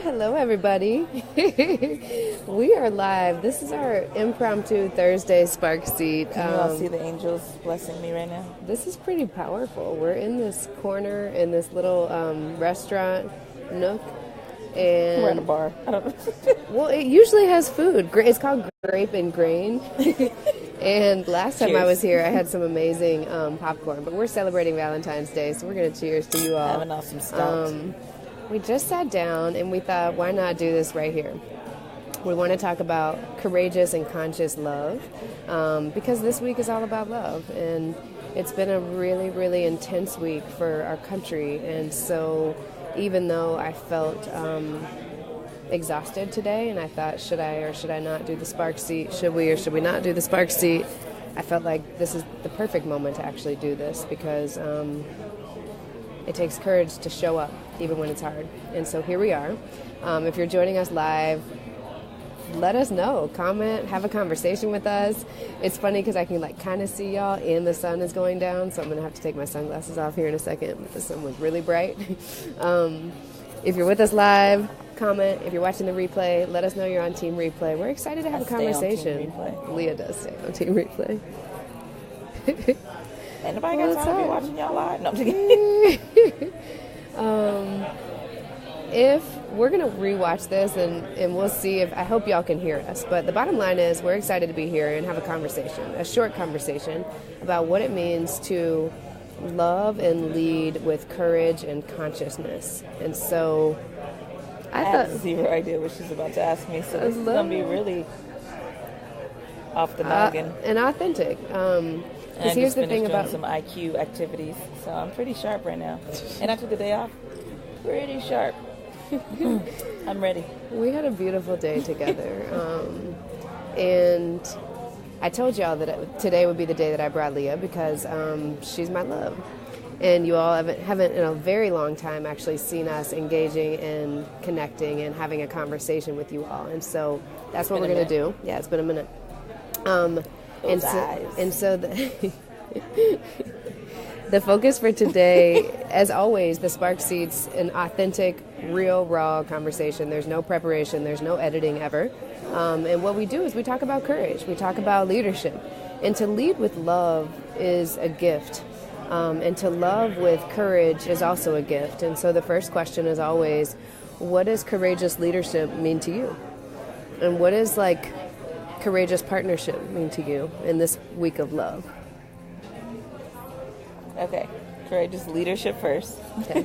Hello everybody. We are live. This is our impromptu Thursday Spark Seat. Can you all see the angels blessing me right now? This is pretty powerful. We're in this corner in this little restaurant nook. And we're in a bar. I don't know. Well, it usually has food. It's called Grape and Grain. And last time I was here, I had some amazing popcorn. But we're celebrating Valentine's Day, so we're going to cheers to you all. Have an awesome start. We just sat down and we thought, why not do this right here? We want to talk about courageous and conscious love because this week is all about love. And it's been a really, really intense week for our country. And so even though I felt exhausted today and I thought, should I or should I not do the Spark Seat? Should we or should we not do the Spark Seat? I felt like this is the perfect moment to actually do this because it takes courage to show up even when it's hard. And so here we are. If you're joining us live, let us know. Comment, have a conversation with us. It's funny because I can kind of see y'all and the sun is going down, so I'm going to have to take my sunglasses off here in a second. The sun was really bright. If you're with us live, comment. If you're watching the replay, let us know you're on Team Replay. We're excited to have a conversation. Leah does stay on Team Replay. Anybody got time to be watching y'all live? No, I'm just kidding. If we're going to rewatch this and we'll see if I hope y'all can hear us. But the bottom line is we're excited to be here and have a conversation, a short conversation about what it means to love and lead with courage and consciousness. And so I have zero idea what she's about to ask me, so this is going to be really off the noggin. And authentic. And here's the thing about some IQ activities, so I'm pretty sharp right now. And I took the day off, pretty sharp. I'm ready. We had a beautiful day together, and I told y'all that today would be the day that I brought Lia because she's my love. And you all haven't in a very long time actually seen us engaging and connecting and having a conversation with you all. And so that's what we're going to do. Yeah, it's been a minute. And so the focus for today, as always, the Spark Seats, an authentic, real, raw conversation. There's no preparation. There's no editing ever. And what we do is we talk about courage. We talk about leadership. And to lead with love is a gift. And to love with courage is also a gift. And so the first question is always, what does courageous leadership mean to you? And what is courageous partnership mean to you in this week of love? Okay, courageous leadership first. Okay.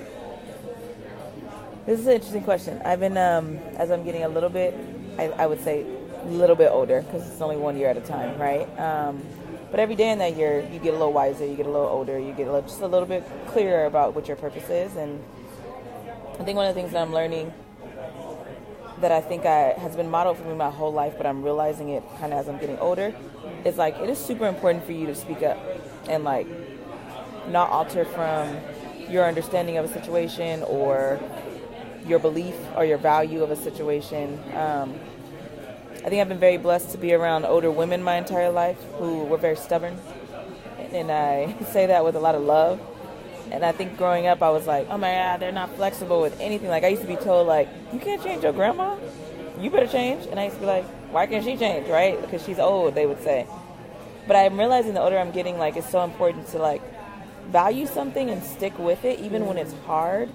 This is an interesting question. I've been, as I'm getting a little bit, I would say a little bit older, because it's only 1 year at a time, right? But every day in that year, you get a little wiser, you get a little older, you get just a little bit clearer about what your purpose is. And I think one of the things that I'm learning that I think has been modeled for me my whole life, but I'm realizing it kind of as I'm getting older, is it is super important for you to speak up and not alter from your understanding of a situation or your belief or your value of a situation. I think I've been very blessed to be around older women my entire life who were very stubborn. And I say that with a lot of love. And I think growing up, I was like, oh my God, they're not flexible with anything. I used to be told, you can't change your grandma. You better change. And I used to be like, why can't she change, right? Because she's old, they would say. But I'm realizing the older I'm getting, it's so important to, value something and stick with it, even when it's hard.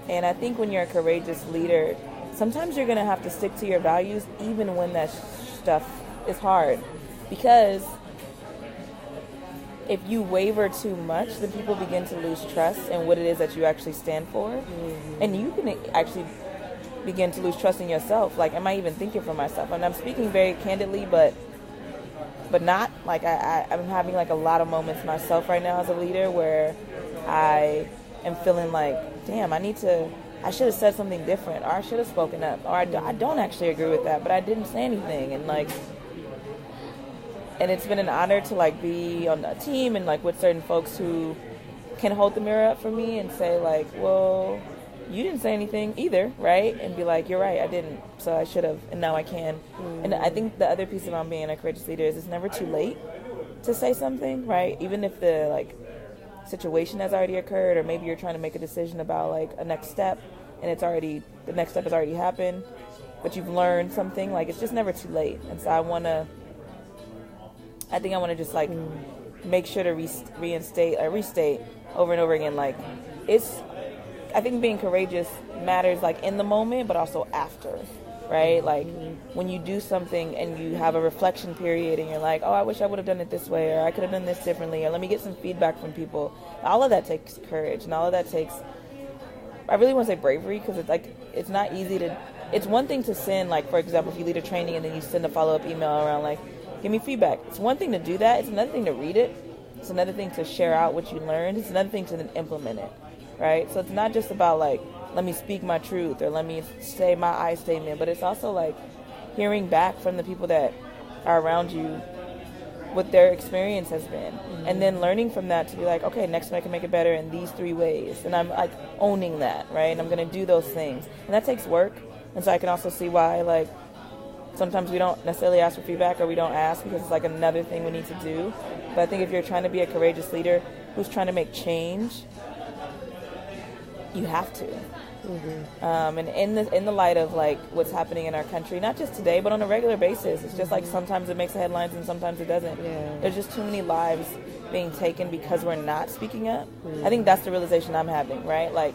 And I think when you're a courageous leader, sometimes you're going to have to stick to your values, even when that stuff is hard. Because if you waver too much, then people begin to lose trust in what it is that you actually stand for. Mm-hmm. And you can actually begin to lose trust in yourself. Am I even thinking for myself? And I'm speaking very candidly, but not. I'm having a lot of moments myself right now as a leader where I am feeling damn, I should have said something different, or I should have spoken up, or I don't actually agree with that, but I didn't say anything. And it's been an honor to be on a team and with certain folks who can hold the mirror up for me and say well, you didn't say anything either, right? And be you're right, I didn't, so I should have, and now I can. Mm-hmm. And I think the other piece about being a courageous leader is it's never too late to say something, right? Even if the situation has already occurred, or maybe you're trying to make a decision about a next step, and the next step has already happened, but you've learned something. Like, it's just never too late. And so I want to just like make sure to restate over and over again. Like, I think being courageous matters, like, in the moment, but also after, right? Like, when you do something and you have a reflection period and you're like, oh, I wish I would have done it this way, or I could have done this differently, or let me get some feedback from people. All of that takes courage, and all of that takes, I really want to say bravery, because it's like, it's not easy to, it's one thing to send, like, for example, if you lead a training and then you send a follow-up email around, like, give me feedback. It's one thing to do that. It's another thing to read it. It's another thing to share out what you learned. It's another thing to then implement it, right? So it's not just about, like, let me speak my truth or let me say my I statement, but it's also, like, hearing back from the people that are around you what their experience has been, and then learning from that to be like, okay, next time I can make it better in these 3 ways, and I'm, like, owning that, right? And I'm going to do those things, and that takes work. And so I can also see why, like, sometimes we don't necessarily ask for feedback, or we don't ask because it's like another thing we need to do. But I think if you're trying to be a courageous leader who's trying to make change, you have to. And in the light of, like, what's happening in our country, not just today, but on a regular basis, it's just like sometimes it makes the headlines and sometimes it doesn't. There's just too many lives being taken because we're not speaking up. I think that's the realization I'm having, right? Like,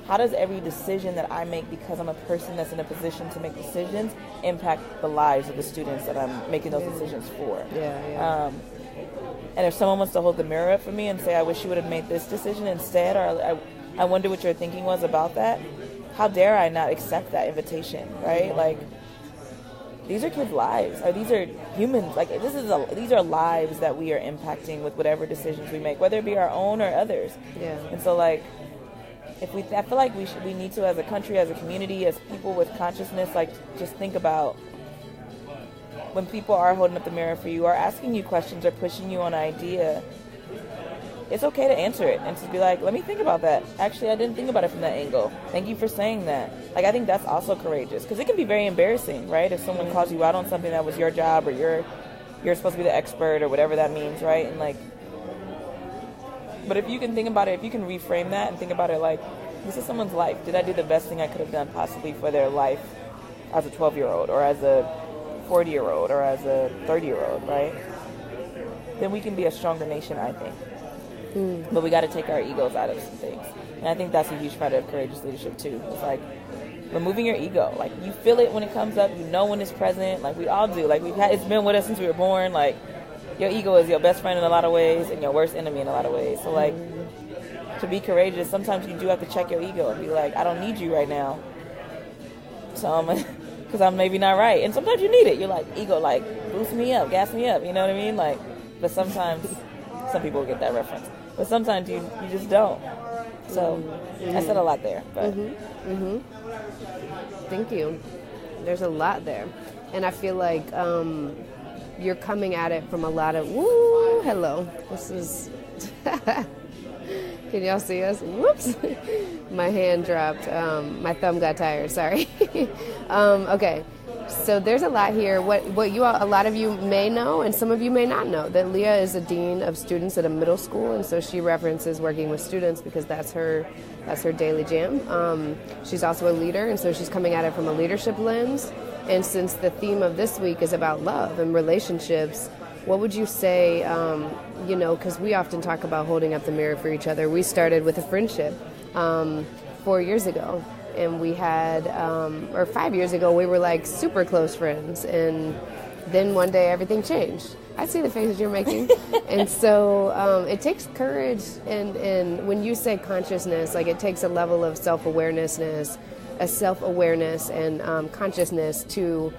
how does every decision that I make, because I'm a person that's in a position to make decisions, impact the lives of the students that I'm making those decisions for? And if someone wants to hold the mirror up for me and say, I wish you would have made this decision instead, or I wonder what your thinking was about that, how dare I not accept that invitation, right? Like, these are kids' lives, or these are humans. Like, these are lives that we are impacting with whatever decisions we make, whether it be our own or others. And so, like, I feel like we need to, as a country, as a community, as people with consciousness, like, just think about when people are holding up the mirror for you, or asking you questions, or pushing you on an idea. It's okay to answer it and to be like, let me think about that. Actually, I didn't think about it from that angle. Thank you for saying that. Like, I think that's also courageous, because it can be very embarrassing, right? If someone calls you out on something that was your job, or you're supposed to be the expert, or whatever that means, right? And, like, but if you can think about it, if you can reframe that and think about it like, this is someone's life. Did I do the best thing I could have done possibly for their life as a 12-year-old, or as a 40-year-old, or as a 30-year-old, right? Then we can be a stronger nation, I think. But we got to take our egos out of some things. And I think that's a huge part of courageous leadership too. It's like removing your ego. Like, you feel it when it comes up, you know when it's present. Like, we all do. Like, it's been with us since we were born. Like, your ego is your best friend in a lot of ways and your worst enemy in a lot of ways. So, like, to be courageous, sometimes you do have to check your ego and be like, I don't need you right now. So because I'm maybe not right. And sometimes you need it. You're like, ego, like, boost me up, gas me up. You know what I mean? Like, but sometimes some people get that reference. But sometimes you just don't. So I said a lot there. But Thank you. There's a lot there. And I feel like you're coming at it from a lot of, hello. This is, can y'all see us? Whoops. My hand dropped. My thumb got tired. Sorry. Okay. So there's a lot here. What a lot of you may know, and some of you may not know, that Lia is a dean of students at a middle school, and so she references working with students because that's her daily jam. She's also a leader, and so she's coming at it from a leadership lens. And since the theme of this week is about love and relationships, what would you say? Because we often talk about holding up the mirror for each other. We started with a friendship 4 years ago. And we had, or 5 years ago, we were like super close friends. And then one day everything changed. I see the faces you're making. And so it takes courage. And when you say consciousness, like, it takes a level of self-awareness and consciousness to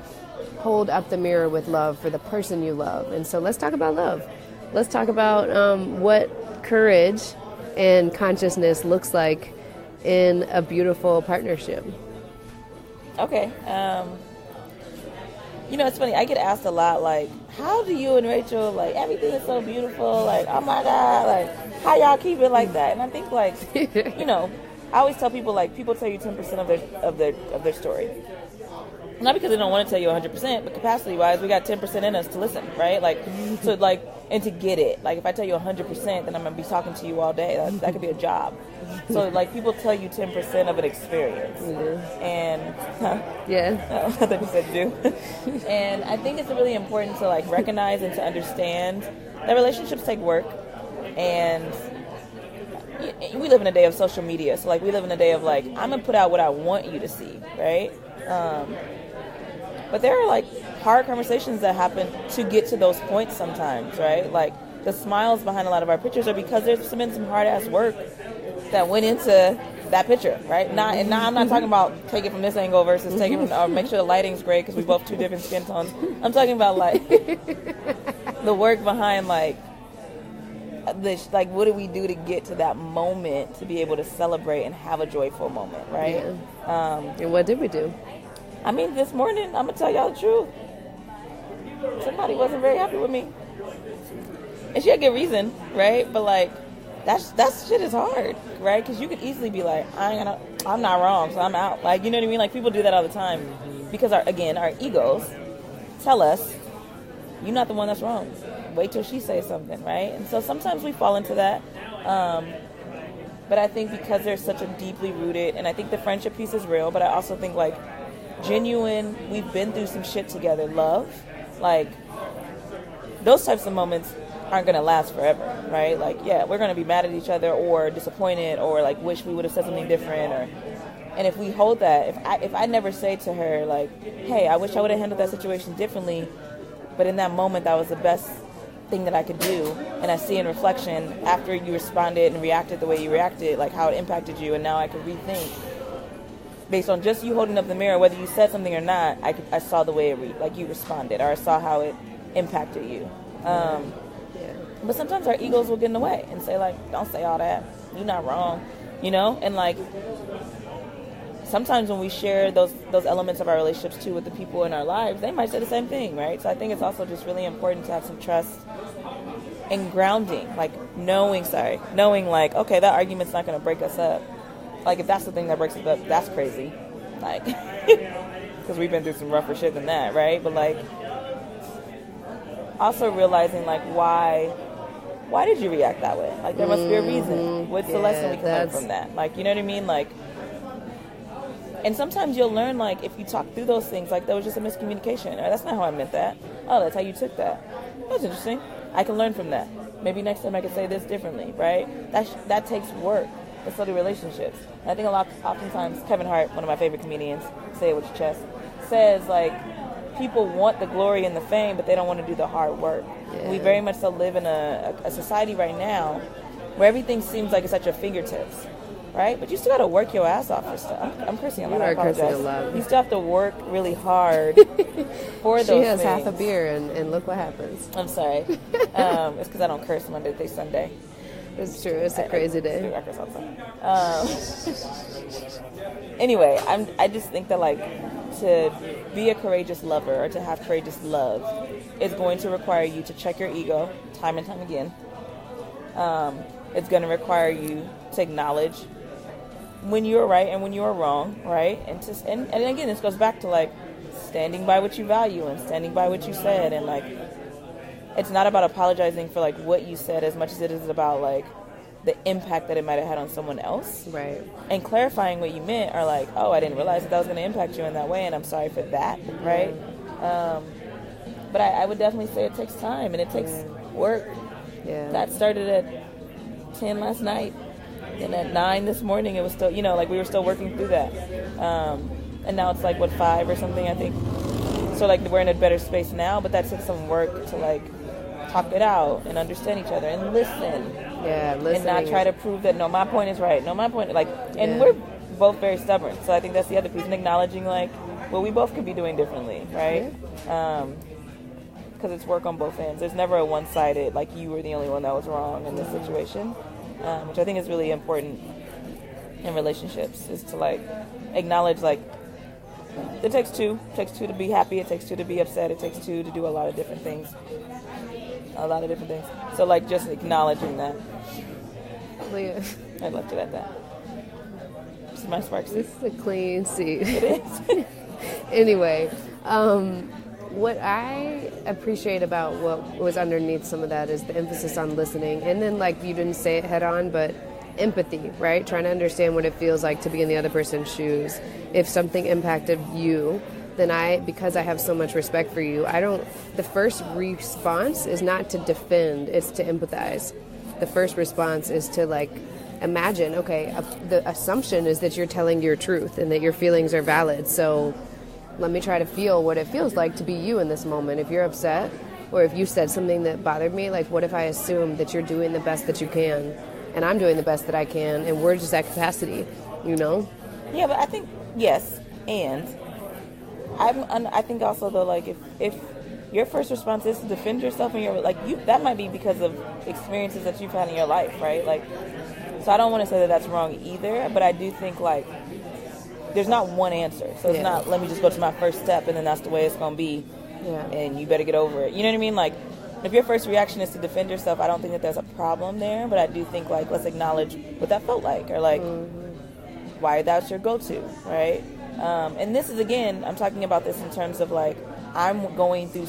hold up the mirror with love for the person you love. And so let's talk about love. Let's talk about what courage and consciousness looks like in a beautiful partnership. Okay. It's funny. I get asked a lot, like, how do you and Rachel, like, everything is so beautiful, like, oh my God, like, how y'all keep it like that? And I think, like, I always tell people, like, people tell you 10% of their story. Not because they don't want to tell you 100%, but capacity-wise, we got 10% in us to listen, right? Like, so, like, and to get it. Like if I tell you 100%, then I'm gonna be talking to you all day. That could be a job. So like people tell you 10% of an experience, and Yeah. I thought you said do. And I think it's really important to like recognize and to understand that relationships take work, and we live in a day of social media. So like we live in a day of like, I'm gonna put out what I want you to see, right? But there are like hard conversations that happen to get to those points sometimes, right? Like the smiles behind a lot of our pictures are because there's been some hard ass work that went into that picture, right? Now I'm not talking about take it from this angle versus take it from, or make sure the lighting's great because we both 2 different skin tones. I'm talking about like the work behind like this, like what do we do to get to that moment to be able to celebrate and have a joyful moment, right? Yeah. And what did we do? I mean, this morning, I'm going to tell y'all the truth. Somebody wasn't very happy with me. And she had good reason, right? But, like, that shit is hard, right? Because you could easily be like, I'm not wrong, so I'm out. Like, you know what I mean? Like, people do that all the time. Because, our egos tell us, you're not the one that's wrong. Wait till she says something, right? And so sometimes we fall into that. But I think because there's such a deeply rooted, and I think the friendship piece is real, but I also think, like, genuine, we've been through some shit together, love, like those types of moments aren't going to last forever, right? Like, yeah, we're going to be mad at each other or disappointed or like wish we would have said something different, and if we hold that, if I never say to her like, hey, I wish I would have handled that situation differently, but in that moment that was the best thing that I could do, and I see in reflection after you responded and reacted the way you reacted, like how it impacted you, and now I can rethink based on just you holding up the mirror, whether you said something or not. I saw the way like you responded, or I saw how it impacted you. But sometimes our egos will get in the way and say like, don't say all that, you're not wrong, you know. And like sometimes when we share those elements of our relationships too with the people in our lives, they might say the same thing, right? So I think it's also just really important to have some trust and grounding, like knowing like, okay, that argument's not going to break us up. Like, if that's the thing that breaks us up, that's crazy. Like, because we've been through some rougher shit than that, right? But, like, also realizing, like, why did you react that way? Like, there must be a reason. What's the lesson we can learn from that? Like, you know what I mean? Like, and sometimes you'll learn, like, if you talk through those things, like, that was just a miscommunication. Or that's not how I meant that. Oh, that's how you took that. That's interesting. I can learn from that. Maybe next time I can say this differently, right? That takes work. It's study relationships. And I think oftentimes Kevin Hart, one of my favorite comedians, say it with your chest, says like people want the glory and the fame, but they don't want to do the hard work. Yeah. We very much so live in a society right now where everything seems like it's at your fingertips, right? But you still got to work your ass off for stuff. I'm cursing a lot. I apologize. Cursing a lot. You still have to work really hard for those things. She has half a beer and look what happens. I'm sorry. It's because I don't curse Monday through Sunday. It's true. It's a crazy day. Anyway, I just think that like to be a courageous lover or to have courageous love is going to require you to check your ego time and time again. It's going to require you to acknowledge when you're right and when you're wrong, right? And again, this goes back to like standing by what you value and standing by what you said, and like it's not about apologizing for like what you said as much as it is about like the impact that it might have had on someone else, right? And clarifying what you meant, or like, oh, I didn't realize that was going to impact you in that way, and I'm sorry for that, right? But I would definitely say it takes time and it takes work. Yeah, that started at 10 last night, and at 9 this morning it was still, you know, like we were still working through that, and now it's like 5 or something, I think. So like we're in a better space now, but that took some work to like talk it out and understand each other and listen. Yeah, listen. And not try to prove that, no, my point is right. No, my point, like, and we're both very stubborn. So I think that's the other piece, and acknowledging, like, well, we both could be doing differently, right? Because it's work on both ends. There's never a one-sided, like, you were the only one that was wrong in this situation, which I think is really important in relationships, is to, like, acknowledge, like, it takes two. It takes two to be happy. It takes two to be upset. It takes two to do a lot of different things. So, like, just acknowledging that. Lia. I left it at that. This is my spark seat. This is a clean seat. It is. Anyway, what I appreciate about what was underneath some of that is the emphasis on listening. And then, like, you didn't say it head on, but empathy, right? Trying to understand what it feels like to be in the other person's shoes. If something impacted you, then because I have so much respect for you, the first response is not to defend, it's to empathize. The first response is to, like, imagine, okay, the assumption is that you're telling your truth and that your feelings are valid. So let me try to feel what it feels like to be you in this moment. If you're upset or if you said something that bothered me, like, what if I assume that you're doing the best that you can and I'm doing the best that I can and we're just at capacity, you know? Yeah, but I think, yes, and I think also, though, like, if your first response is to defend yourself and you're, like, that might be because of experiences that you've had in your life, right? Like, so I don't want to say that that's wrong either, but I do think, like, there's not one answer. So it's not, let me just go to my first step and then that's the way it's going to be. Yeah. And you better get over it. You know what I mean? Like, if your first reaction is to defend yourself, I don't think that there's a problem there. But I do think, like, let's acknowledge what that felt like. Or, like, why that's your go-to, right? And this is, again, I'm talking about this in terms of, like, I'm going through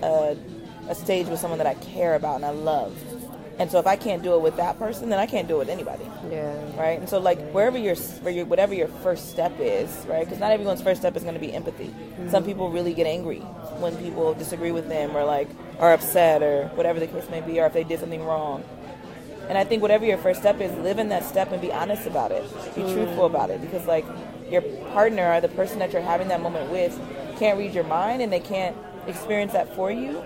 a stage with someone that I care about and I love. And so if I can't do it with that person, then I can't do it with anybody. Yeah. Right? And so, like, whatever your first step is, right? Because not everyone's first step is going to be empathy. Mm-hmm. Some people really get angry when people disagree with them or, like, are upset or whatever the case may be, or if they did something wrong. And I think whatever your first step is, live in that step and be honest about it. Be truthful about it. Because, like, your partner or the person that you're having that moment with can't read your mind and they can't experience that for you.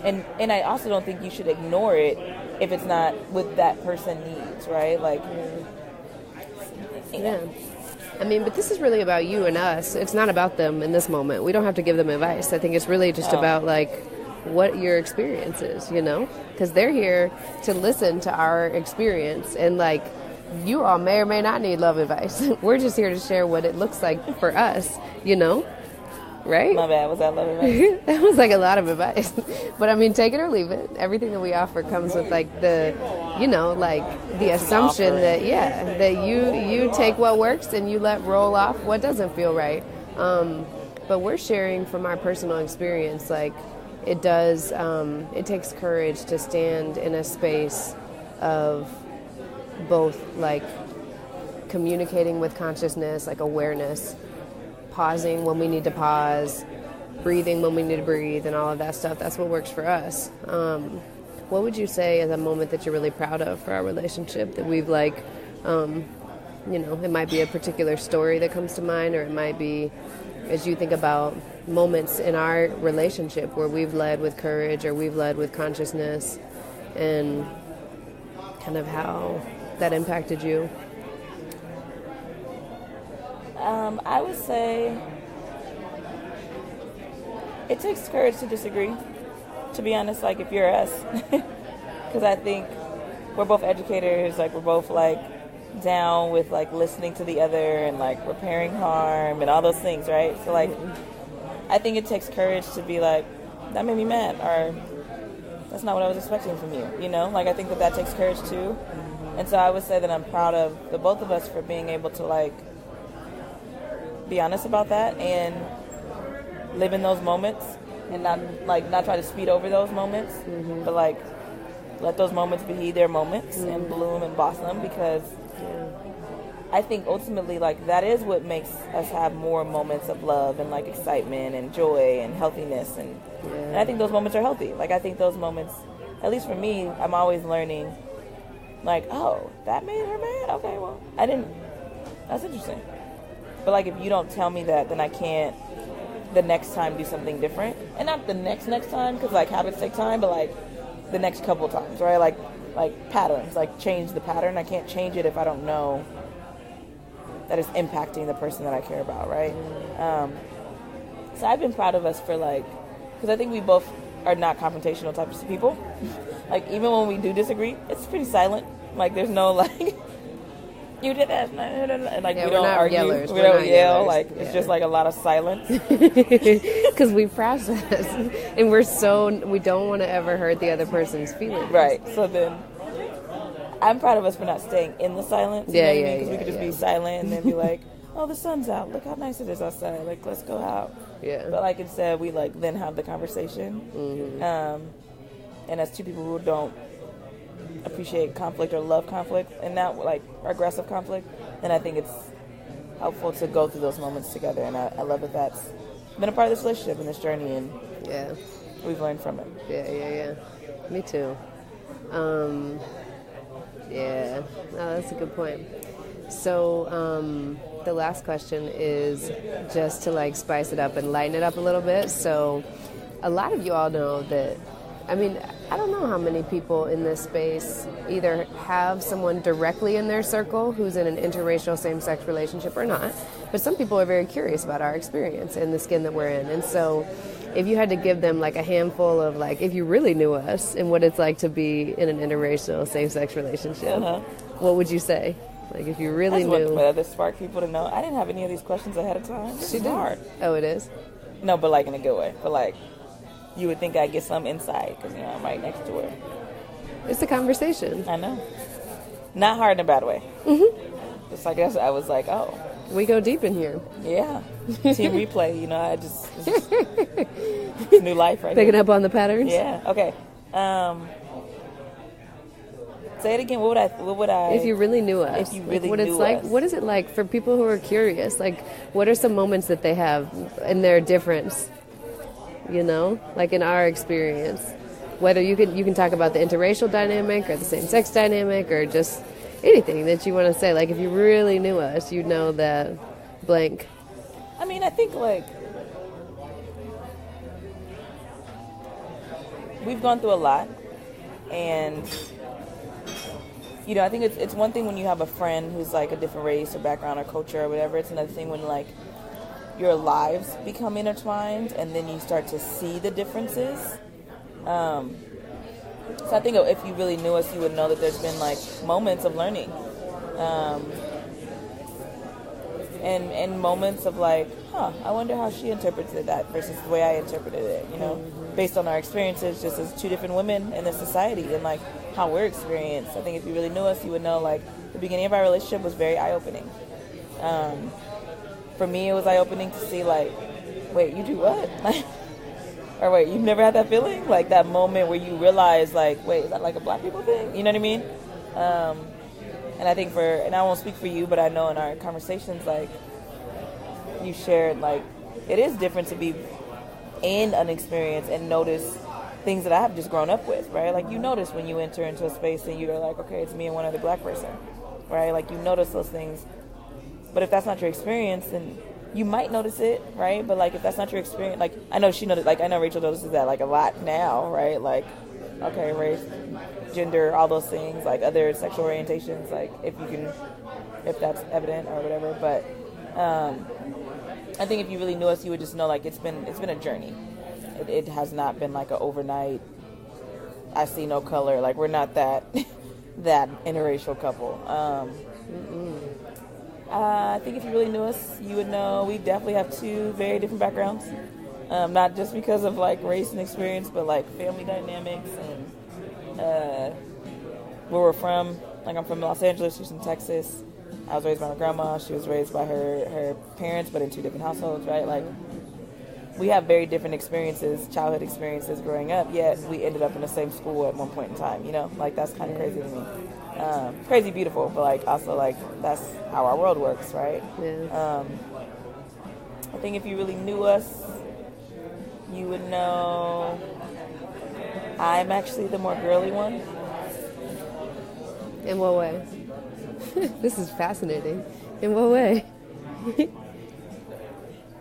And I also don't think you should ignore it if it's not what that person needs, right? Like, yeah. I mean, but this is really about you and us. It's not about them in this moment. We don't have to give them advice. I think it's really just about, like, what your experience is, you know? Because they're here to listen to our experience. And, like, you all may or may not need love advice. We're just here to share what it looks like for us, you know? Right? My bad. Was that love advice? That was, like, a lot of advice. But, I mean, take it or leave it. Everything that we offer comes with, like, the, you know, like, the assumption that, that you take what works and you let roll off what doesn't feel right. But we're sharing from our personal experience, like, it takes courage to stand in a space of both, like, communicating with consciousness, like awareness, pausing when we need to pause, breathing when we need to breathe, and all of that stuff. That's what works for us. What would you say is a moment that you're really proud of for our relationship that we've, like, you know, it might be a particular story that comes to mind, or it might be, as you think about moments in our relationship where we've led with courage or we've led with consciousness, and kind of how that impacted you? I would say it takes courage to disagree, to be honest, like, if you're us. Because I think we're both educators, like, we're both, like, down with, like, listening to the other and, like, repairing harm and all those things, right? So, like, I think it takes courage to be like, that made me mad, or that's not what I was expecting from you, you know? Like, I think that takes courage too. And so I would say that I'm proud of the both of us for being able to, like, be honest about that and live in those moments and not try to speed over those moments, but, like, let those moments be their moments and bloom and blossom, because I think ultimately, like, that is what makes us have more moments of love and, like, excitement and joy and healthiness, and I think those moments are healthy. Like, I think those moments, at least for me, I'm always learning, like, oh, that made her mad? Okay, well, that's interesting. But, like, if you don't tell me that, then I can't the next time do something different. And not the next time, because, like, habits take time, but, like, the next couple of times, right? Like patterns, like, change the pattern. I can't change it if I don't know that it's impacting the person that I care about, right? So I've been proud of us for, like, because I think we both are not confrontational types of people. Like, even when we do disagree, it's pretty silent. Like, there's no, like, you did that, and, like, we don't argue, yellers. We don't yell, like, it's just, like, a lot of silence. Because we process, and we don't want to ever hurt the other person's feelings. Right, so then, I'm proud of us for not staying in the silence, because we could just be silent and then be like, oh, the sun's out. Look how nice it is outside. Like, let's go out. Yeah. But like instead, we like then have the conversation. Mm-hmm. And as two people who don't appreciate conflict or love conflict, and not like aggressive conflict, then I think it's helpful to go through those moments together. And I love that that's been a part of this relationship and this journey, and Yeah. we've learned from it. Yeah. Me too. Yeah. Oh, that's a good point. So, the last question is just to like spice it up and lighten it up a little bit. So, a lot of you all know that, I mean, I don't know how many people in this space either have someone directly in their circle who's in an interracial same-sex relationship or not, but some people are very curious about our experience and the skin that we're in. And so if you had to give them like a handful of like, if you really knew us and what it's like to be in an interracial same-sex relationship, what would you say? Like if you really knew. What other smart people to know. I didn't have any of these questions ahead of time. This is hard. Oh, it is? No, but like in a good way. But like, you would think I'd get some insight because, you know, I'm right next to her. It's a conversation. I know. Not hard in a bad way. Mm-hmm. It's like I was like, oh. We go deep in here. Yeah. Team replay, you know, it's new life right Picking here. up on the patterns? Yeah. Okay. Say it again. What would I? If you really knew us. If you really what knew it's like, us. What is it like for people who are curious? Like, what are some moments that they have in their difference? You know, like in our experience, whether you can talk about the interracial dynamic or the same-sex dynamic or just anything that you want to say. Like, if you really knew us, you'd know that blank. I mean, I think like we've gone through a lot, and you know, I think it's one thing when you have a friend who's like a different race or background or culture or whatever. It's another thing when like your lives become intertwined and then you start to see the differences. So I think if you really knew us, you would know that there's been like moments of learning, and moments of like, I wonder how she interpreted that versus the way I interpreted it, you know, based on our experiences just as two different women in this society and like how we're experienced. I think if you really knew us, you would know like the beginning of our relationship was very eye-opening. For me, it was eye-opening to see like, wait, you do what? Or wait, you've never had that feeling? Like that moment where you realize like, wait, is that like a black people thing? You know what I mean? And I think and I won't speak for you, but I know in our conversations, like you shared, like it is different to be in an experience and notice things that I have just grown up with, right? Like you notice when you enter into a space and you're like, okay, it's me and one other black person, right? Like you notice those things. But if that's not your experience, then you might notice it, right? But like if that's not your experience, like I know she noticed, like I know Rachel notices that like a lot now, right? Like, okay, race, gender, all those things, like other sexual orientations, like if that's evident or whatever. But I think if you really knew us, you would just know like it's been a journey. It has not been like an overnight, I see no color. Like we're not that interracial couple. I think if you really knew us, you would know we definitely have two very different backgrounds. Not just because of like race and experience, but like family dynamics and where we're from. Like I'm from Los Angeles, she's from Texas. I was raised by my grandma. She was raised by her parents, but in two different households, right? Like we have very different experiences, childhood experiences growing up, yet we ended up in the same school at one point in time, you know? Like that's kind of crazy to me. Crazy beautiful, but like also like that's how our world works, right? Yeah. I think if you really knew us, you would know I'm actually the more girly one. In what way? This is fascinating. In what way?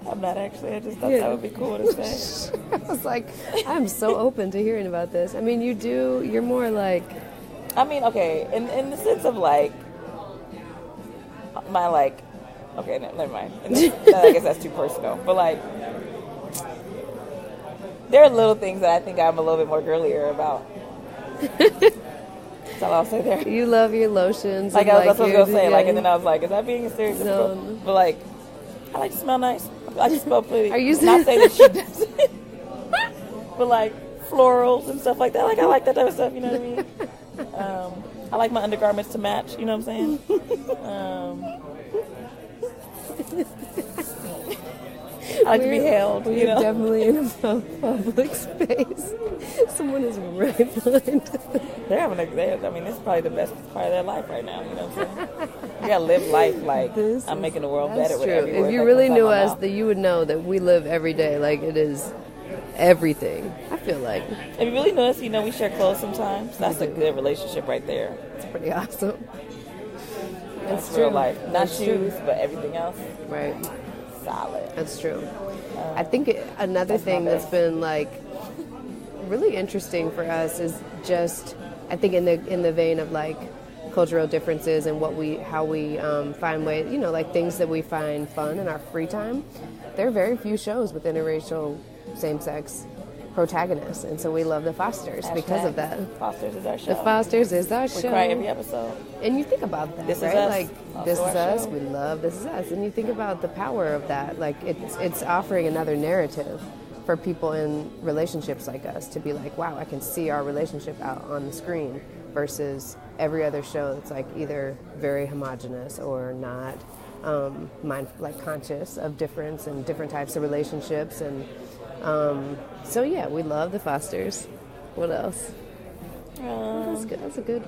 I'm not actually. I just thought that would be cool to say. I was like, I'm so open to hearing about this. I mean, you're more like... I mean, okay, in the sense of like, my like, okay, never mind. I guess that's too personal. But like, there are little things that I think I'm a little bit more girlier about. That's all I'll say there. You love your lotions. Like, that's what I was going to say. Like, and then I was like, is that being stereotypical? No. But like, I like to smell nice. I like to smell pretty. Are you not saying that she doesn't. But like, florals and stuff like that. Like, I like that type of stuff, you know what I mean? I like my undergarments to match, you know what I'm saying? I like to be held, you We're know. definitely in a public space. Someone is right behind us. I mean, this is probably the best part of their life right now, you know what I'm saying? You gotta live life like I'm making the world better with every word If you that really comes out knew my us, mouth. then you would know that we live every day like it is everything. I feel like If you really know us, you know we share clothes sometimes. That's a good relationship right there. it's pretty awesome. That's real life. Not That's shoes, true. but everything else. Right. Solid. That's true. I think another that's my thing that's best. been like really interesting for us is just, I think in the vein of like cultural differences and how we find ways, like things that we find fun in our free time. There are very few shows with interracial same-sex protagonists, and so we love the Fosters because of that. Fosters is our show. The Fosters is our show. We cry every episode. And you think about that, This Is right? Us. Like, Also This Is our Us. show. We love This Is Us. And you think about the power of that. Like, it's offering another narrative for people in relationships like us to be like, wow, I can see our relationship out on the screen versus every other show that's like either very homogenous or not conscious of difference and different types of relationships. And so, yeah, we love the Fosters. What else? That's good. That's a good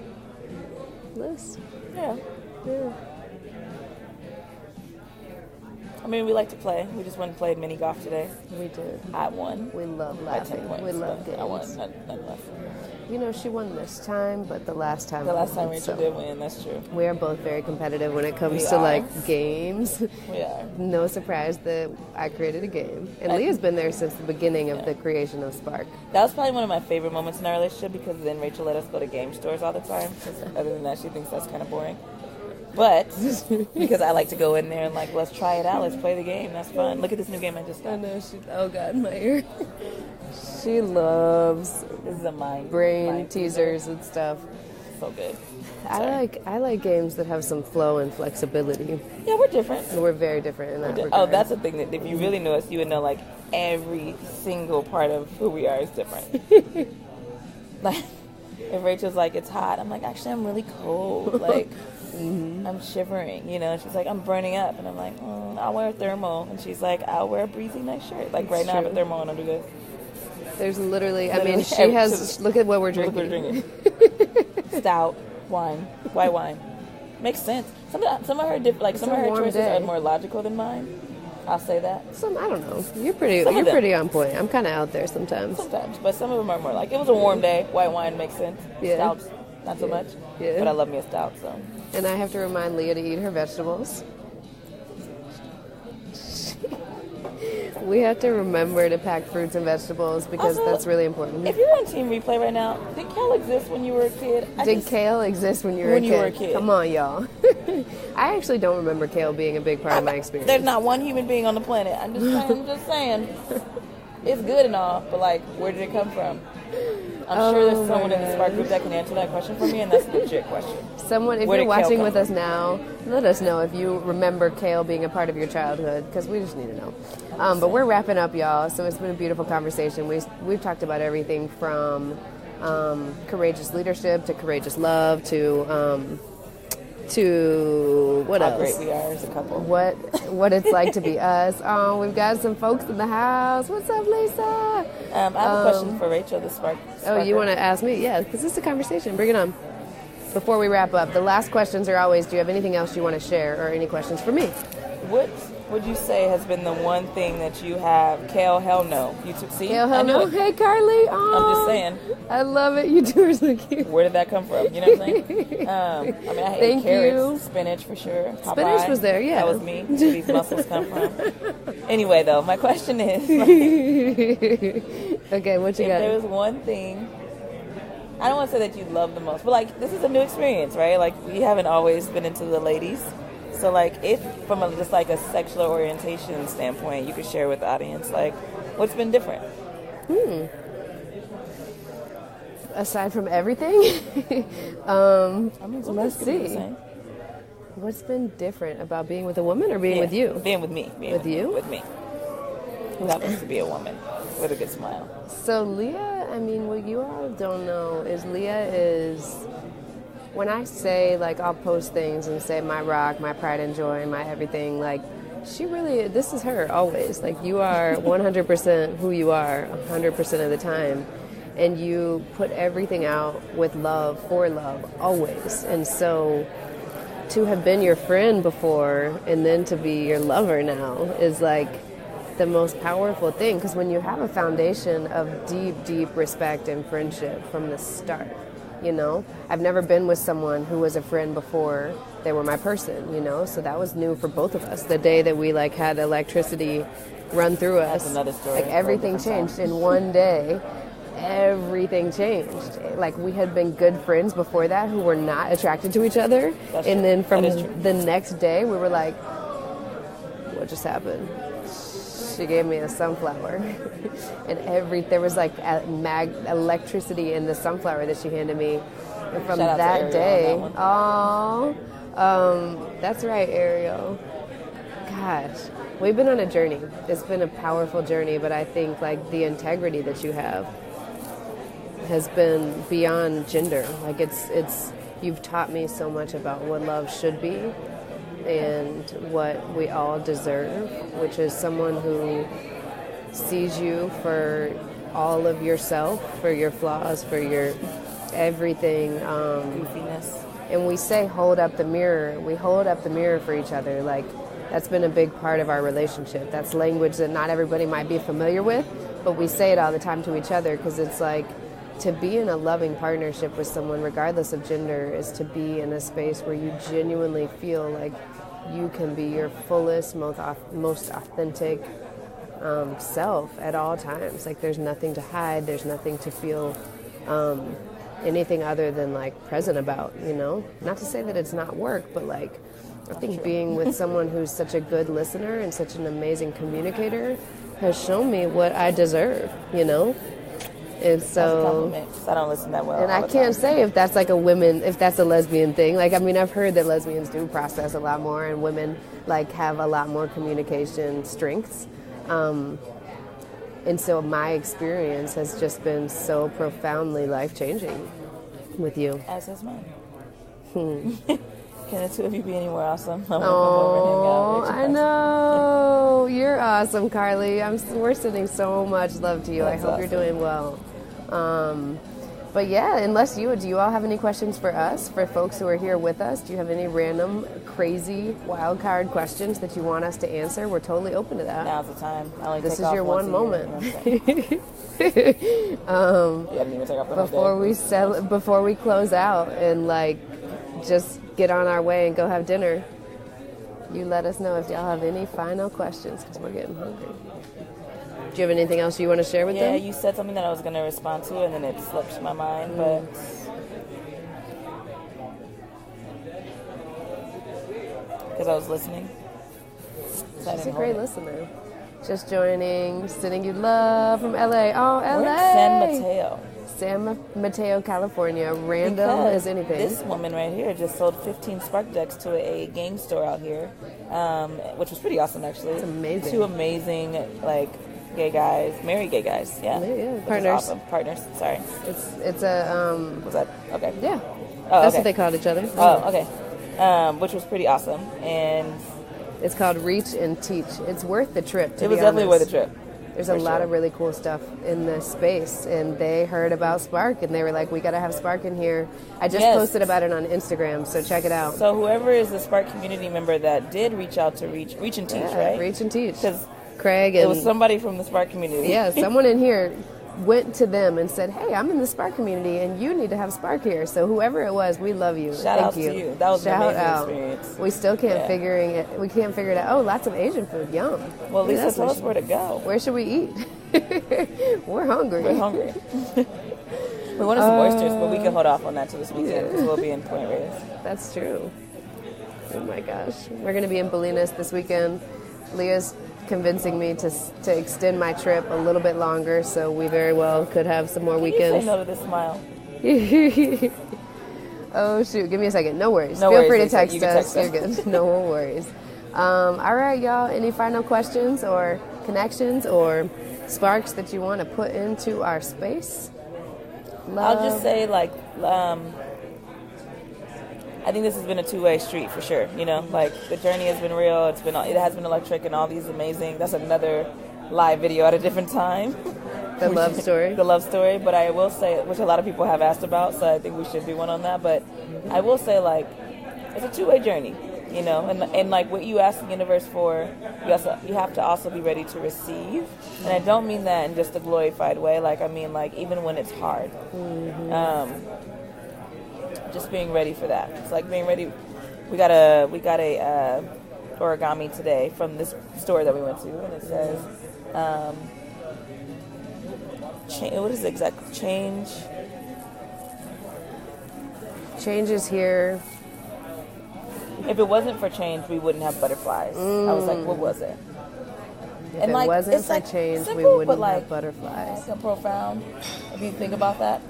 list. Yeah. Yeah. I mean, we like to play. We just went and played mini golf today. We did. I won. We love By 10 laughing. points. We love but I won. games. Nonetheless. She won this time, but the last time. The last time won, Rachel so did win. That's true. We are both very competitive when it comes We to are. like games. We are. No surprise that I created a game, and Leah's been there since the beginning of the creation of Spark. That was probably one of my favorite moments in our relationship because then Rachel let us go to game stores all the time. 'Cause other than that, she thinks that's kind of boring. But because I like to go in there and like, let's try it out. Let's play the game. That's fun. Look at this new game I just I got. know oh god, my ear. She loves This is a mind brain teaser. teasers and stuff. So good. I like games that have some flow and flexibility. Yeah, we're different. We're very different in that regard. Oh, that's the thing that if you really knew us, you would know like every single part of who we are is different. Like if Rachel's like, it's hot, I'm like, actually, I'm really cold. Like, I'm shivering, She's like, I'm burning up. And I'm like, I'll wear a thermal. And she's like, I'll wear a breezy nice shirt. Like, right now, I have a thermal on under this. There's literally, Literally she has, look at what we're Look drinking. what we're drinking. Stout, wine, white wine. Makes sense. Some of her choices day. are more logical than mine. I'll say that. I don't know. You're pretty Some of them. pretty on point. I'm kind of out there sometimes. Sometimes, but some of them are more like, it was a warm day. White wine makes sense. Yeah. Stouts, not so much. Yeah. But I love me a stout, so. And I have to remind Leah to eat her vegetables. We have to remember to pack fruits and vegetables because Also, that's really important. If you're on Team Replay right now, did kale exist when you were a kid? Did kale exist when you were When a you were a kid. Come on, y'all. I actually don't remember kale being a big part of my experience. There's not one human being on the planet. I'm just saying. It's good and all, but like, where did it come from? I'm sure there's someone in the Spark group that can answer that question for me, and that's a legit question. Someone, if Where you're did kale watching come with from? us now, let us know if you remember kale being a part of your childhood, because we just need to know. But we're wrapping up, y'all, so it's been a beautiful conversation. We've talked about everything from courageous leadership to courageous love to what How else? great we are as a couple. What it's like to be us. Oh, we've got some folks in the house. What's up, Lisa? I have a question for Rachel, the Spark. Oh, you want to ask me? Yeah, because it's a conversation. Bring it on. Before we wrap up, the last questions are always, do you have anything else you want to share or any questions for me? What would you say has been the one thing that you have? Kale, hell no. You took, see? Hell I knew no. it. Hey, Carly. Oh, I'm just saying. I love it. You two are so cute. Where did that come from? You know what I'm saying? I ate Thank carrots, you. spinach for sure. Popeye. Spinach was there, yeah. That was me. Where these muscles come from. Anyway, though, my question is, Okay, what you if there got? was one thing, I don't want to say that you love the most, but like, this is a new experience, right? Like, we haven't always been into the ladies. So like, if from just like a sexual orientation standpoint, you could share with the audience, like, what's been different? Aside from everything, I mean, some let's things could be the see. same. What's been different about being with a woman or being with you? Being with me. With you? With me. Who happens to be a woman with a good smile. So Leah, I mean, what you all don't know is Leah is, when I say, like, I'll post things and say my rock, my pride and joy, my everything, like, this is her always. Like, you are 100% who you are 100% of the time. And you put everything out with love, for love, always. And so to have been your friend before and then to be your lover now is like the most powerful thing. Because when you have a foundation of deep, deep respect and friendship from the start, you know, I've never been with someone who was a friend before they were my person, you know, so that was new for both of us. The day that we like had electricity run through us, another story, like everything changed in one day. Everything changed. Like, we had been good friends before that who were not attracted to each other. That's and true. Then from the next day we were like, what just happened? She gave me a sunflower. And there was like electricity in the sunflower that she handed me. And from that day, that's right, Ariel. Gosh, we've been on a journey. It's been a powerful journey, but I think like the integrity that you have has been beyond gender. Like, it's you've taught me so much about what love should be and what we all deserve, which is someone who sees you for all of yourself, for your flaws, for your everything. Goofiness. And we say hold up the mirror. We hold up the mirror for each other. Like, that's been a big part of our relationship. That's language that not everybody might be familiar with, but we say it all the time to each other because it's like, to be in a loving partnership with someone, regardless of gender, is to be in a space where you genuinely feel like you can be your fullest, most authentic self at all times. Like, there's nothing to hide. There's nothing to feel anything other than like present about, you know? Not to say that it's not work, but like, I think being with someone who's such a good listener and such an amazing communicator has shown me what I deserve, you know? And so, that's a I don't listen that well. And I can't say if that's like if that's a lesbian thing. Like, I mean, I've heard that lesbians do process a lot more and women like have a lot more communication strengths. And so my experience has just been so profoundly life-changing with you. As is mine. Can the two of you be anywhere awesome? Oh, I know. You're awesome, Carly. We're sending so much love to you. That's I hope you're doing well. But yeah, do you all have any questions for us, for folks who are here with us? Do you have any random, crazy, wild card questions that you want us to answer? We're totally open to that. Now's the time. This is your one moment. Before we close out and like just get on our way and go have dinner, you let us know if y'all have any final questions because we're getting hungry. Do you have anything else you want to share with them? Yeah, you said something that I was going to respond to, and then it slipped my mind, but... Because I was listening. She's a great listener. Just joining, sending you love from LA. Oh, LA! We're in San Mateo. San Mateo, California. Random as anything. This woman right here just sold 15 Spark Decks to a game store out here, which was pretty awesome, actually. It's amazing. Two amazing, like... gay guys, married gay guys, yeah. Partners. Awesome. Partners, sorry. It's a, Was that, okay. Yeah. Oh, That's okay. what they called each other. Oh, okay. Which was pretty awesome. And it's called Reach and Teach. It's worth the trip, to it was be definitely honest. worth the trip. There's a lot of really cool stuff in this space, and they heard about Spark, and they were like, we got to have Spark in here. I just posted about it on Instagram, so check it out. So whoever is the Spark community member that did reach out to Reach and Teach, right? Reach and Teach. Because Craig and... it was somebody from the Spark community. Yeah, someone in here went to them and said, hey, I'm in the Spark community, and you need to have Spark here. So whoever it was, we love you. Shout out to you. That was an amazing experience. We still can't figure it out. Oh, lots of Asian food. Yum. Well, Lisa, tell us where to go. Where should we eat? We're hungry. We wanted some oysters, but we can hold off on that till this weekend because we'll be in Point Reyes. That's true. Oh my gosh. We're going to be in Bolinas this weekend. Lia's convincing me to extend my trip a little bit longer, so we very well could have some more weekends. You say no to this smile. Oh shoot, give me a second. No worries. No Feel worries, free to Lisa. text You can us. You're good. No worries. All right, y'all. Any final questions or connections or sparks that you want to put into our space? I'll just say, like, I think this has been a two-way street for sure. You know, like the journey has been real. It has been electric, and all these amazing. That's another live video at a different time. The love story. The love story. But I will say, which a lot of people have asked about, so I think we should do one on that. But I will say, like, it's a two-way journey. You know, and like what you ask the universe for, you have to also be ready to receive. And I don't mean that in just a glorified way. Like, I mean, like, even when it's hard. Just being ready for that. It's like being ready. We got a origami today from this store that we went to, and it says, what is the exact change? Change is here. If it wasn't for change, we wouldn't have butterflies. I was like, what was it? If it wasn't for change, we wouldn't have butterflies. So profound. If you think about that.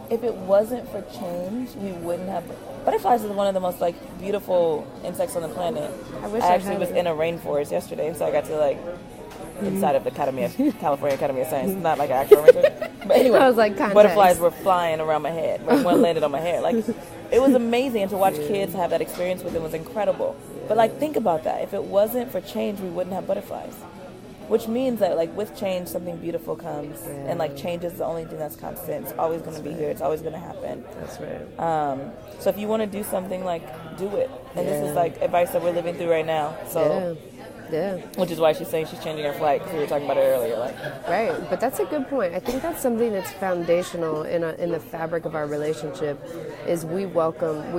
If it wasn't for change, we wouldn't have... Butterflies is one of the most, like, beautiful insects on the planet. I actually was in a rainforest yesterday, and so I got to, like, inside of the California Academy of Science. Not like an actual rainforest. But anyway, I was like, butterflies were flying around my head. Like, one landed on my hair. Like, it was amazing. And to watch kids have that experience with it was incredible. But, like, think about that. If it wasn't for change, we wouldn't have butterflies. Which means that, like, with change, something beautiful comes. Yeah. And, like, change is the only thing that's constant. It's always going to be here. It's always going to happen. That's right. So if you want to do something, like, do it. And this is, like, advice that we're living through right now. So, yeah. Which is why she's saying she's changing her flight, because we were talking about it earlier. Like, right. But that's a good point. I think that's something that's foundational in the fabric of our relationship is we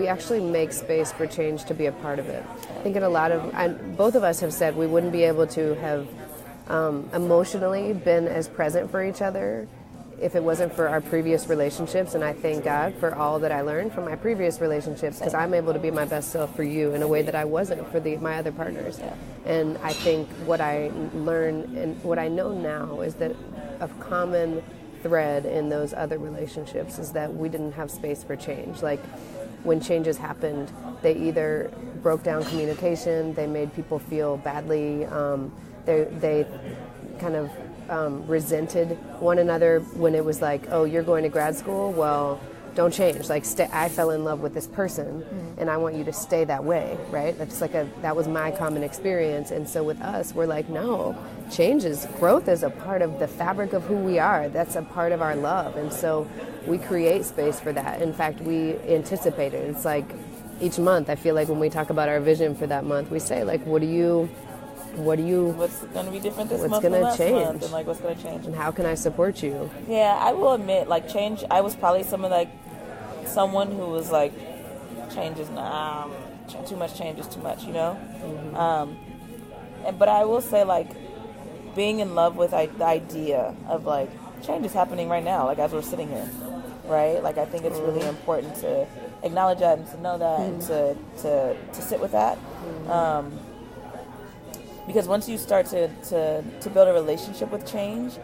actually make space for change to be a part of it. I think both of us have said we wouldn't be able to have emotionally been as present for each other if it wasn't for our previous relationships, and I thank God for all that I learned from my previous relationships, because I'm able to be my best self for you in a way that I wasn't for my other partners. And I think what I learned and what I know now is that a common thread in those other relationships is that we didn't have space for change. Like, when changes happened, they either broke down communication, they made people feel badly, they kind of resented one another when it was like, oh, you're going to grad school? Well, don't change. Like, I fell in love with this person, and I want you to stay that way, right? That was my common experience. And so with us, we're like, no, growth is a part of the fabric of who we are. That's a part of our love. And so we create space for that. In fact, we anticipate it. It's like each month, I feel like when we talk about our vision for that month, we say, like, what's going to be different this month? What's going to change? And, like, what's going to change? And how can I support you? Yeah, I will admit, like, change, I was probably someone who was like, change is too much change is too much, you know? But I will say, like, being in love with the idea of, like, change is happening right now, like, as we're sitting here, right? Like, I think it's really important to acknowledge that and to know that and to sit with that. Because once you start to build a relationship with change,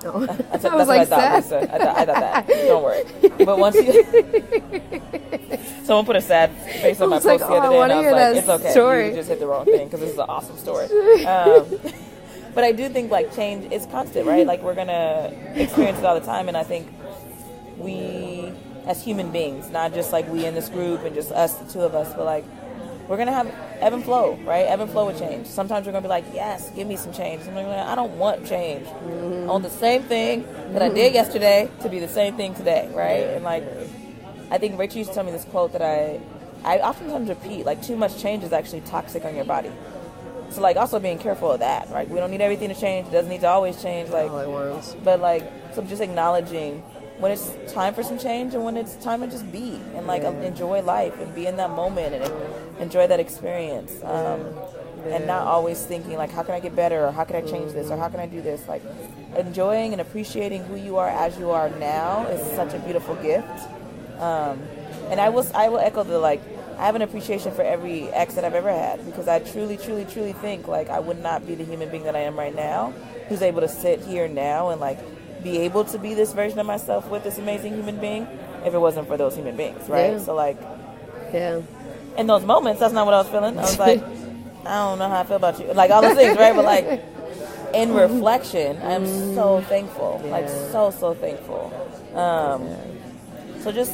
I was like, I thought that. Don't worry. But once you, someone put a sad face on my post the other day, and I was like, it's okay. Story. You just hit the wrong thing because this is an awesome story. But I do think, like, change is constant, right? Like, we're gonna experience it all the time, and I think we, as human beings, not just like we in this group and just us, the two of us, but like, we're going to have ebb and flow, right? Ebb and flow with change. Sometimes we're going to be like, yes, give me some change. Sometimes we're like, I don't want change. I want the same thing that I did yesterday to be the same thing today, right? And, like, I think Rachel used to tell me this quote that I oftentimes repeat, like, too much change is actually toxic on your body. So, like, also being careful of that, right? We don't need everything to change. It doesn't need to always change. Like, all at once. But, like, so just acknowledging when it's time for some change and when it's time to just be and, like, enjoy life and be in that moment and enjoy that experience. And not always thinking, like, how can I get better, or how can I change this, or how can I do this? Like, enjoying and appreciating who you are as you are now is such a beautiful gift. And I will echo the, like, I have an appreciation for every ex that I've ever had, because I truly, truly, truly think, like, I would not be the human being that I am right now, who's able to sit here now and, like, be able to be this version of myself with this amazing human being if it wasn't for those human beings, right? Yeah. So, like, in those moments, that's not what I was feeling. I was like, I don't know how I feel about you. Like, all those things, right? But, like, in reflection, I'm so thankful. Like, so, so thankful. So just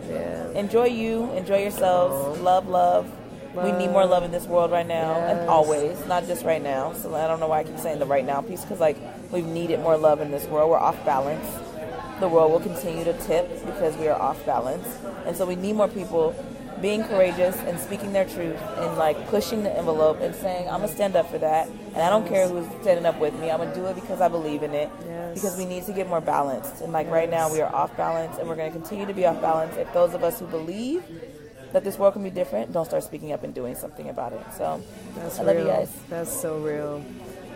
Yeah. Enjoy you. Enjoy yourselves. Love. We need more love in this world right now, and always, not just right now. So I don't know why I keep saying the right now piece, because like we've needed more love in this world. We're off balance. The world will continue to tip because we are off balance, and so we need more people being courageous and speaking their truth and like pushing the envelope and saying, I'm gonna stand up for that, and I don't care who's standing up with me. I'm gonna do it because I believe in it. Because we need to get more balanced, and like right now we are off balance, and we're gonna continue to be off balance if those of us who believe that this world can be different don't start speaking up and doing something about it. So that's I love real. you guys. That's so real.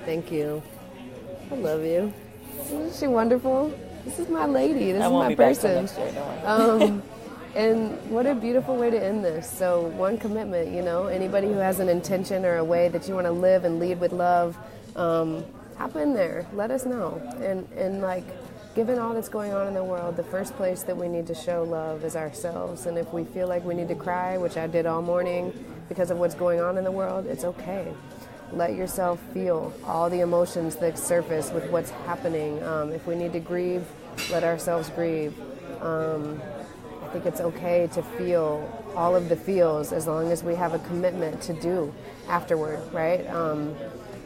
Thank you. I love you. Isn't she wonderful? This is my lady. This is my person. Next year, don't worry. And what a beautiful way to end this. So one commitment, you know, anybody who has an intention or a way that you want to live and lead with love, hop in there. Let us know. And like, given all that's going on in the world, the first place that we need to show love is ourselves. And if we feel like we need to cry, which I did all morning because of what's going on in the world, it's okay. Let yourself feel all the emotions that surface with what's happening. If we need to grieve, let ourselves grieve. I think it's okay to feel all of the feels as long as we have a commitment to do afterward, right?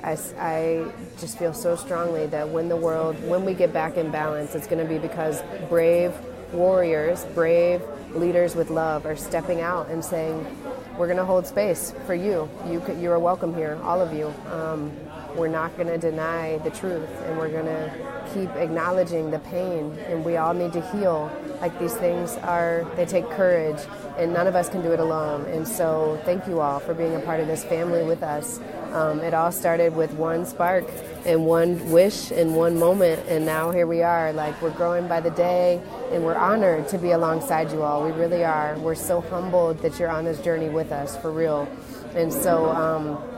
I just feel so strongly that when we get back in balance, it's going to be because brave warriors, brave leaders with love are stepping out and saying, we're going to hold space for you. You are welcome here, all of you. We're not going to deny the truth, and we're going to keep acknowledging the pain, and we all need to heal. Like, these things they take courage, and none of us can do it alone. And so thank you all for being a part of this family with us. It all started with one spark and one wish and one moment, and now here we are. Like, we're growing by the day, and we're honored to be alongside you all. We really are. We're so humbled that you're on this journey with us, for real. And so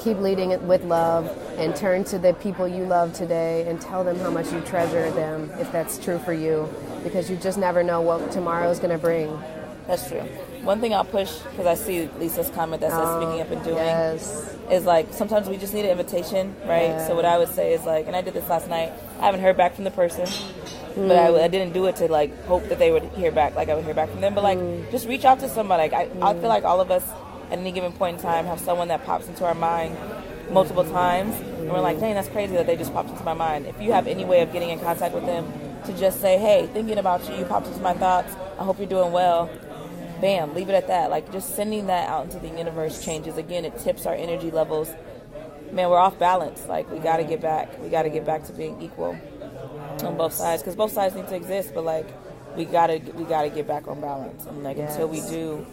keep leading it with love, and turn to the people you love today and tell them how much you treasure them, if that's true for you, because you just never know what tomorrow's going to bring. That's true. One thing I'll push, because I see Lisa's comment that says speaking up and doing, is like sometimes we just need an invitation, right? Yeah. So what I would say is like, and I did this last night, I haven't heard back from the person, but I didn't do it to like hope that they would hear back, like I would hear back from them, but like just reach out to somebody. Like I feel like all of us at any given point in time have someone that pops into our mind multiple times, and we're like, dang, that's crazy that they just popped into my mind. If you have any way of getting in contact with them to just say, hey, thinking about you, you popped into my thoughts, I hope you're doing well, bam, leave it at that. Like, just sending that out into the universe changes. Again, it tips our energy levels. Man, we're off balance. Like, we got to get back. We got to get back to being equal on both sides, because both sides need to exist, but like, we gotta get back on balance. And like, until we do,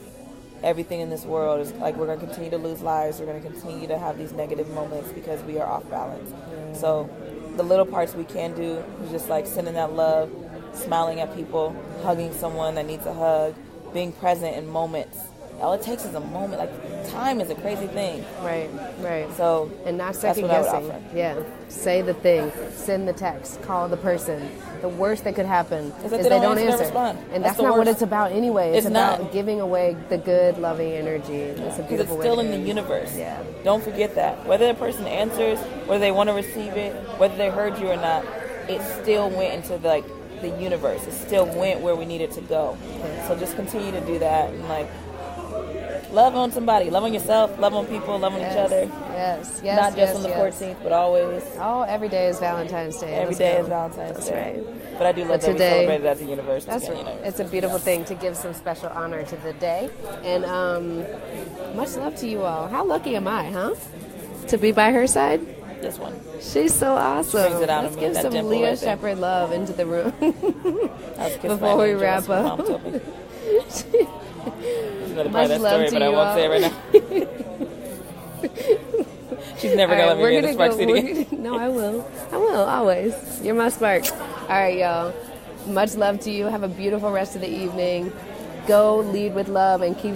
everything in this world is like, we're going to continue to lose lives. We're going to continue to have these negative moments because we are off balance. So the little parts we can do is just like sending that love, smiling at people, hugging someone that needs a hug, being present in moments. All it takes is a moment. Like, time is a crazy thing. Right. So, and not second guessing. Yeah. Say the thing. Send the text. Call the person. The worst that could happen is they don't answer. And that's not what it's about anyway. It's about giving away the good, loving energy. It's a beautiful way. It's still in the universe. Yeah. Don't forget that. Whether the person answers, whether they want to receive it, whether they heard you or not, it still went into the universe. It still went where we needed to go. So just continue to do that, and like, love on somebody, love on yourself, love on people, love on each other. Yes. Not just on the 14th, but always. Oh, every day is Valentine's Day. Every day is Valentine's Day. Right. But I do love that we celebrate it as a universe. That's right. It's a beautiful thing to give some special honor to the day. And much love to you all. How lucky am I, huh? To be by her side? This one. She's so awesome. Brings it out Let's of me, give some Lia Shepherd love into the room before we wrap up. Much love to you, but I won't say it right now. She's never gonna let me be in the Spark City again. No, I will always. You're my spark. All right, y'all. Much love to you. Have a beautiful rest of the evening. Go lead with love and keep